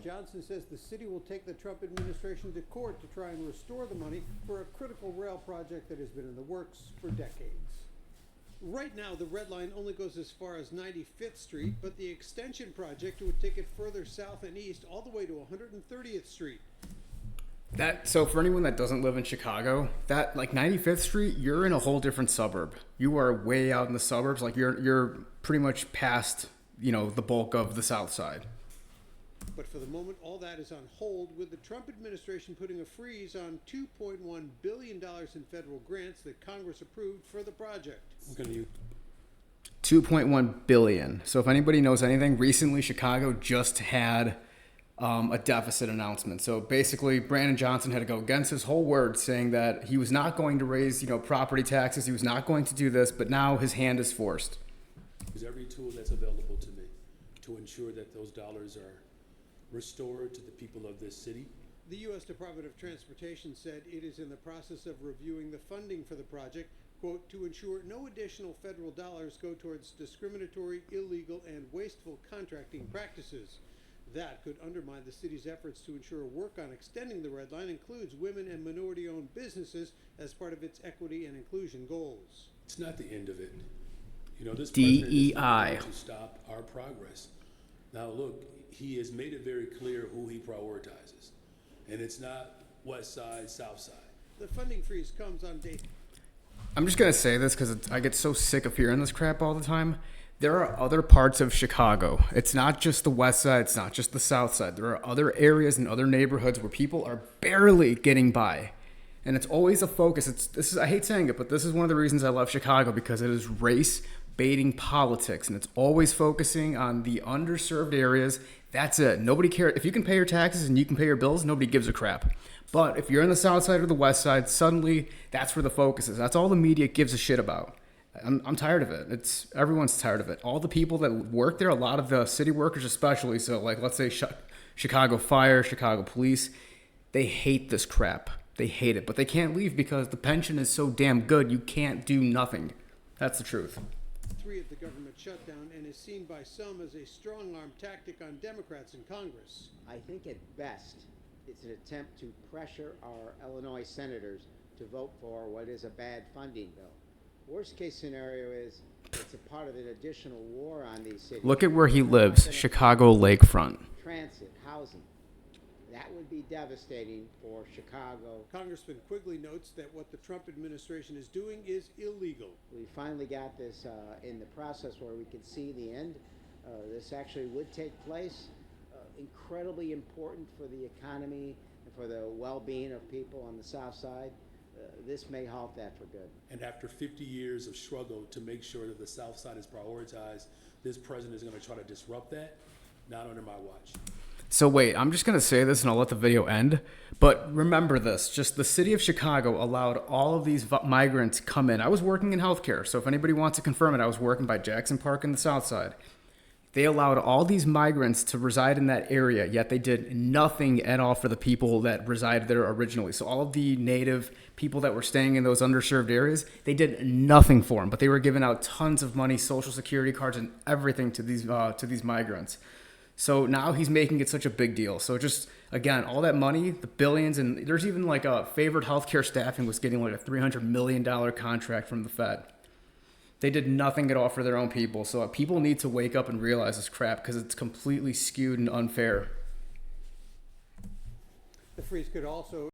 Johnson says the city will take the Trump administration to court to try and restore the money for a critical rail project that has been in the works for decades. Right now, the red line only goes as far as 95th Street, but the extension project would take it further south and east all the way to 130th Street. So for anyone that doesn't live in Chicago, that like 95th Street, you're in a whole different suburb. You are way out in the suburbs. Like you're pretty much past, the bulk of the south side. But for the moment, all that is on hold, with the Trump administration putting a freeze on $2.1 billion in federal grants that Congress approved for the project. $2.1 billion. So if anybody knows anything, recently Chicago just had a deficit announcement. So basically, Brandon Johnson had to go against his whole word, saying that he was not going to raise, property taxes. He was not going to do this, but now his hand is forced. Use every tool that's available to me to ensure that those dollars are restored to the people of this city. The U.S. Department of Transportation said it is in the process of reviewing the funding for the project, quote, to ensure no additional federal dollars go towards discriminatory, illegal, and wasteful contracting practices. That could undermine the city's efforts to ensure work on extending the red line includes women and minority-owned businesses as part of its equity and inclusion goals. It's not the end of it. This DEI. president is not going to stop our progress. Now, look, he has made it very clear who he prioritizes, and it's not West Side, South Side. The funding freeze comes on day. I'm just going to say this because I get so sick of hearing this crap all the time. There are other parts of Chicago. It's not just the west side. It's not just the south side. There are other areas and other neighborhoods where people are barely getting by. And it's always a focus. I hate saying it, but this is one of the reasons I love Chicago, because it is race-baiting politics. And it's always focusing on the underserved areas. That's it. Nobody cares. If you can pay your taxes and you can pay your bills, nobody gives a crap. But if you're on the south side or the west side, suddenly that's where the focus is. That's all the media gives a shit about. I'm tired of it. Everyone's tired of it. All the people that work there, a lot of the city workers especially, so like let's say Chicago Fire, Chicago Police, they hate this crap. They hate it, but they can't leave because the pension is so damn good, you can't do nothing. That's the truth. 3 of the government shutdown and is seen by some as a strong-arm tactic on Democrats in Congress. I think at best it's an attempt to pressure our Illinois senators to vote for what is a bad funding bill. Worst case scenario is it's a part of an additional war on these cities. Look at where he lives, Chicago Lakefront. Transit, housing. That would be devastating for Chicago. Congressman Quigley notes that what the Trump administration is doing is illegal. We finally got this in the process where we could see the end. This actually would take place. Incredibly important for the economy and for the well-being of people on the south side. This may halt that for good. And after 50 years of struggle to make sure that the South Side is prioritized, this president is going to try to disrupt that. Not under my watch. So wait, I'm just going to say this and I'll let the video end. But remember this, just the city of Chicago allowed all of these migrants come in. I was working in healthcare, so if anybody wants to confirm it, I was working by Jackson Park in the south side. They allowed all these migrants to reside in that area, yet they did nothing at all for the people that resided there originally. So all of the native people that were staying in those underserved areas, they did nothing for them, but they were giving out tons of money, social security cards, and everything to these migrants. So now he's making it such a big deal. So just, again, all that money, the billions, and there's even like a favored healthcare staffing was getting like a $300 million contract from the Fed. They did nothing at all for their own people. So people need to wake up and realize this crap because it's completely skewed and unfair. The freeze could also